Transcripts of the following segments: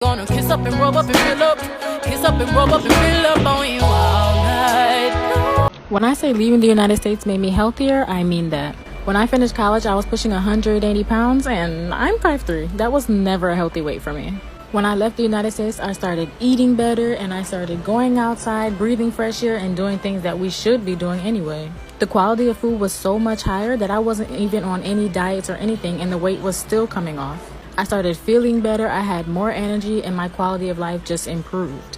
Gonna kiss up and rub up and fill up. Kiss up and rub up and fill up on you all night. When I say leaving the United States made me healthier, I mean that. When I finished college, I was pushing 180 pounds and I'm 5'3". That was never a healthy weight for me. When I left the United States, I started eating better and I started going outside, breathing fresh air, and doing things that we should be doing anyway. The quality of food was so much higher that I wasn't even on any diets or anything, and the weight was still coming off. I started feeling better, I had more energy, and my quality of life just improved.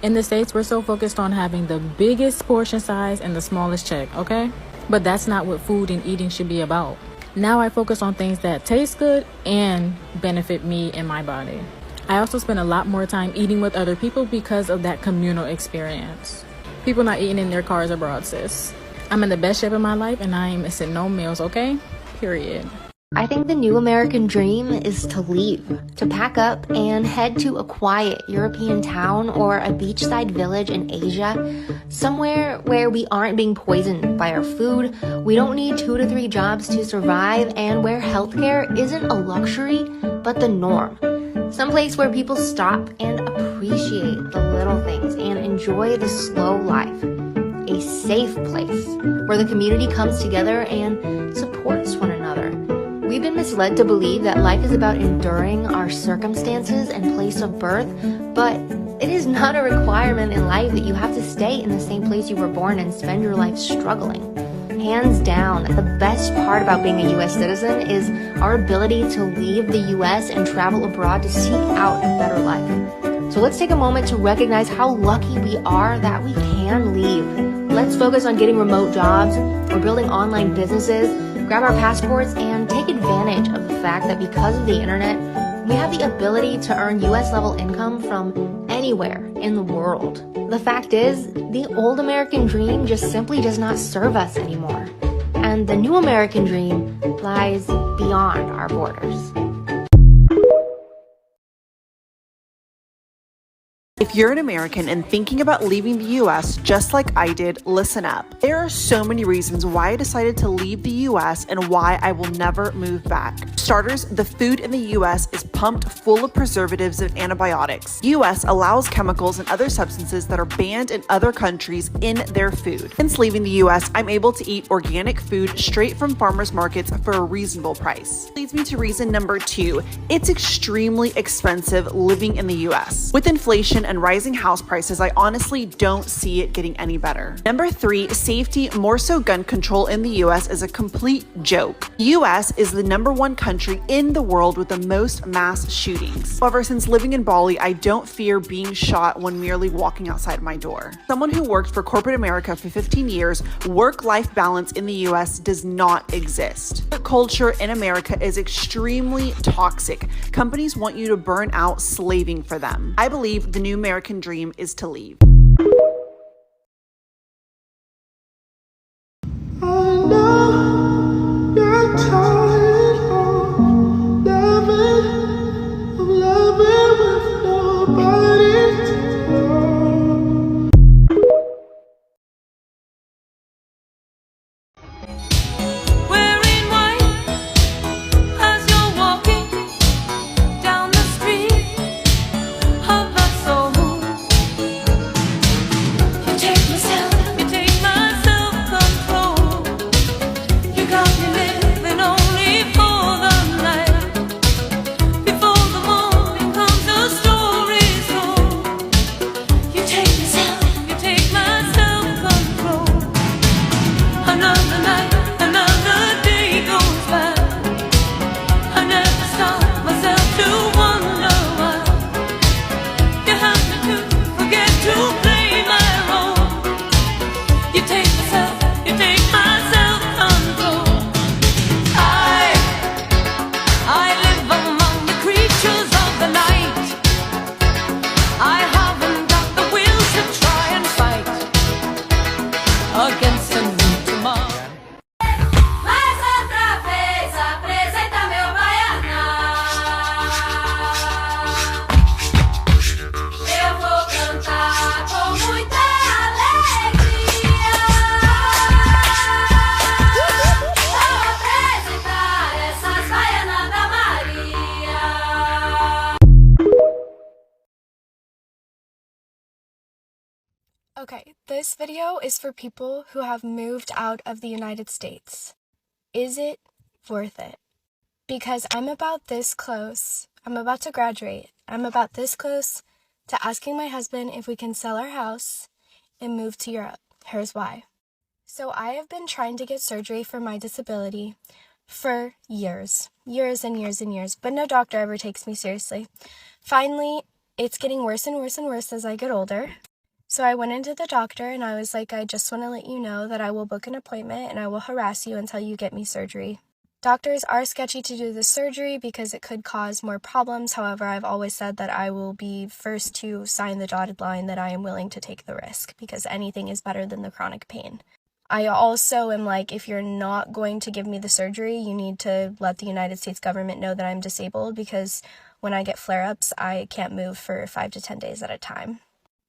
In the States, we're so focused on having the biggest portion size and the smallest check, okay? But that's not what food and eating should be about. Now I focus on things that taste good and benefit me and my body. I also spend a lot more time eating with other people because of that communal experience. People not eating in their cars abroad, sis. I'm in the best shape of my life and I ain't missing no meals, okay? Period. I think the new American dream is to leave, to pack up and head to a quiet European town or a beachside village in Asia, somewhere where we aren't being poisoned by our food, we don't need 2 to 3 jobs to survive, and where healthcare isn't a luxury, but the norm. Someplace where people stop and appreciate the little things and enjoy the slow life. A safe place where the community comes together and supports one another. We've been misled to believe that life is about enduring our circumstances and place of birth, but it is not a requirement in life that you have to stay in the same place you were born and spend your life struggling. Hands down, the best part about being a U.S. citizen is our ability to leave the U.S. and travel abroad to seek out a better life. So let's take a moment to recognize how lucky we are that we can leave. Let's focus on getting remote jobs or building online businesses, grab our passports, and take advantage of the fact that because of the internet, we have the ability to earn US level income from anywhere in the world. The fact is, the old American dream just simply does not serve us anymore. And the new American dream lies beyond our borders. If you're an American and thinking about leaving the US just like I did, listen up. There are so many reasons why I decided to leave the US and why I will never move back. Starters, the food in the US is pumped full of preservatives and antibiotics. US allows chemicals and other substances that are banned in other countries in their food. Since leaving the US, I'm able to eat organic food straight from farmers markets for a reasonable price. Leads me to reason number 2. It's extremely expensive living in the US. With inflation and rising house prices, I honestly don't see it getting any better. Number 3, safety, more so gun control in the US is a complete joke. The US is the #1 country in the world with the most mass shootings. However, since living in Bali, I don't fear being shot when merely walking outside my door. Someone who worked for corporate America for 15 years, work-life balance in the US does not exist. The culture in America is extremely toxic. Companies want you to burn out slaving for them. I believe the new American dream is to leave. I know you're tired of loving with nobody to love. Wearing white as you're walking down the street of my soul. Okay, this video is for people who have moved out of the United States. Is it worth it? Because I'm about this close. I'm about to graduate. I'm about this close to asking my husband if we can sell our house and move to Europe. Here's why. So I have been trying to get surgery for my disability for years and years, but no doctor ever takes me seriously. Finally, it's getting worse and worse and worse as I get older. So I went into the doctor and I was like, I just want to let you know that I will book an appointment and I will harass you until you get me surgery. Doctors are sketchy to do the surgery because it could cause more problems. However, I've always said that I will be first to sign the dotted line that I am willing to take the risk because anything is better than the chronic pain. I also am like, if you're not going to give me the surgery, you need to let the United States government know that I'm disabled because when I get flare-ups, I can't move for 5 to 10 days at a time.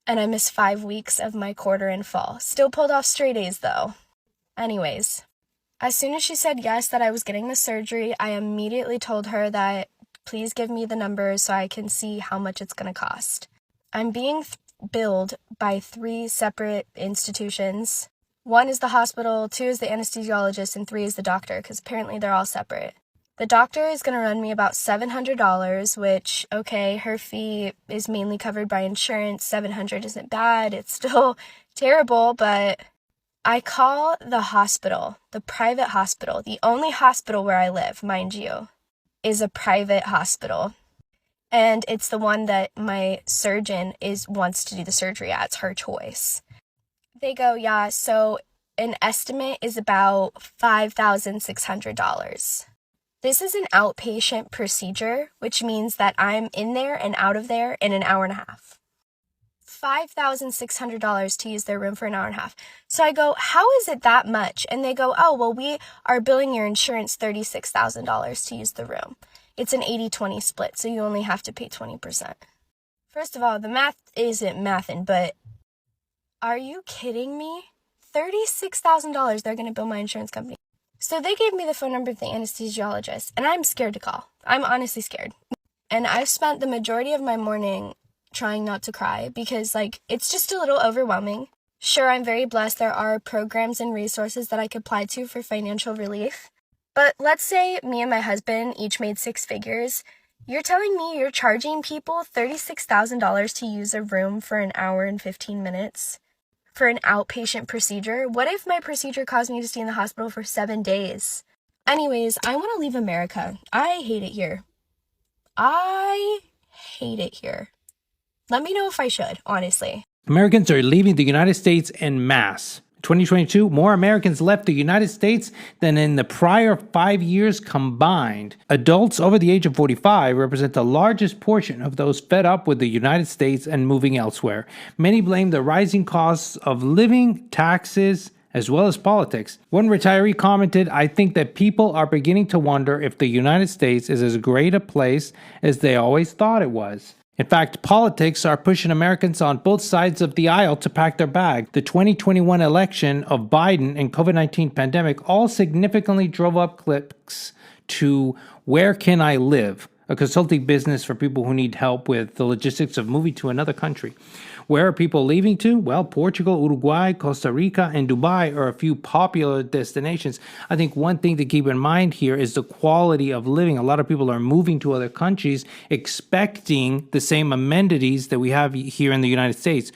And I missed 5 weeks of my quarter and fall. Still pulled off straight A's though. Anyways, as soon as she said yes that I was getting the surgery, I immediately told her that please give me the numbers so I can see how much it's going to cost. I'm being billed by 3 separate institutions. 1 is the hospital, 2 is the anesthesiologist, and 3 is the doctor, because apparently they're all separate. The doctor is going to run me about $700, which, okay, her fee is mainly covered by insurance. $700 isn't bad. It's still terrible, but I call the hospital, the private hospital, the only hospital where I live, mind you, is a private hospital. And it's the one that my surgeon wants to do the surgery at. It's her choice. They go, yeah, so an estimate is about $5,600. This is an outpatient procedure, which means that I'm in there and out of there in an hour and a half. $5,600 to use their room for an hour and a half. So I go, how is it that much? And they go, oh, well, we are billing your insurance $36,000 to use the room. It's an 80-20 split, so you only have to pay 20%. First of all, the math isn't mathin', but are you kidding me? $36,000 they're going to bill my insurance company. So they gave me the phone number of the anesthesiologist, and I'm scared to call. I'm honestly scared. And I've spent the majority of my morning trying not to cry because, it's just a little overwhelming. Sure, I'm very blessed. There are programs and resources that I could apply to for financial relief. But let's say me and my husband each made 6 figures. You're telling me you're charging people $36,000 to use a room for an hour and 15 minutes? For an outpatient procedure? What if my procedure caused me to stay in the hospital for 7 days? Anyways, I want to leave America. I hate it here. Let me know if I should, honestly. Americans are leaving the United States en masse. 2022, more Americans left the United States than in the prior 5 years combined. Adults over the age of 45 represent the largest portion of those fed up with the United States and moving elsewhere. Many blame the rising costs of living, taxes, as well as politics. One retiree commented, I think that people are beginning to wonder if the United States is as great a place as they always thought it was. In fact, politics are pushing Americans on both sides of the aisle to pack their bag. The 2021 election of Biden and COVID-19 pandemic all significantly drove up clicks to Where Can I Live? A consulting business for people who need help with the logistics of moving to another country. Where are people leaving to? Well, Portugal, Uruguay, Costa Rica, and Dubai are a few popular destinations. I think one thing to keep in mind here is the quality of living. A lot of people are moving to other countries expecting the same amenities that we have here in the United States.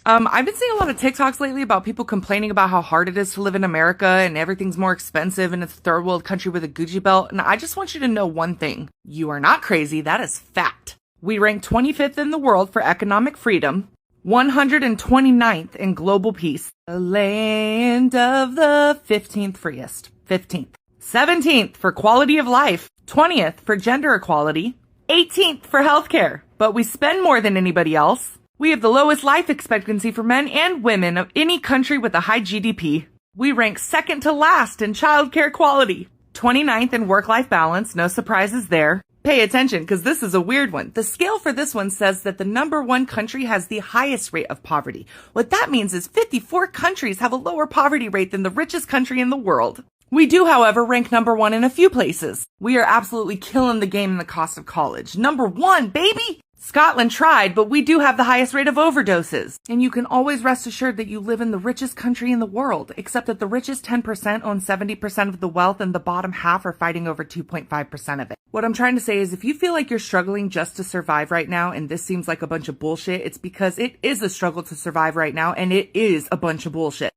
I've been seeing a lot of TikToks lately about people complaining about how hard it is to live in America and everything's more expensive and it's a third world country with a Gucci belt. And I just want you to know one thing. You are not crazy. That is fact. We rank 25th in the world for economic freedom, 129th in global peace, the land of the 15th freest, 15th, 17th for quality of life, 20th for gender equality, 18th for healthcare. But we spend more than anybody else. We have the lowest life expectancy for men and women of any country with a high GDP. We rank second to last in childcare quality, 29th in work-life balance, no surprises there. Pay attention, because this is a weird one. The scale for this one says that the number 1 country has the highest rate of poverty. What that means is 54 countries have a lower poverty rate than the richest country in the world. We do, however, rank number 1 in a few places. We are absolutely killing the game in the cost of college. Number 1, baby! Scotland tried, but we do have the highest rate of overdoses. And you can always rest assured that you live in the richest country in the world, except that the richest 10% own 70% of the wealth and the bottom half are fighting over 2.5% of it. What I'm trying to say is if you feel like you're struggling just to survive right now and this seems like a bunch of bullshit, it's because it is a struggle to survive right now and it is a bunch of bullshit.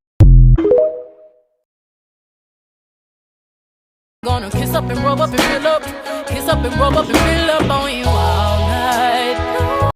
Gonna kiss up and rub up and fill up. Kiss up and rub up and fill up on you.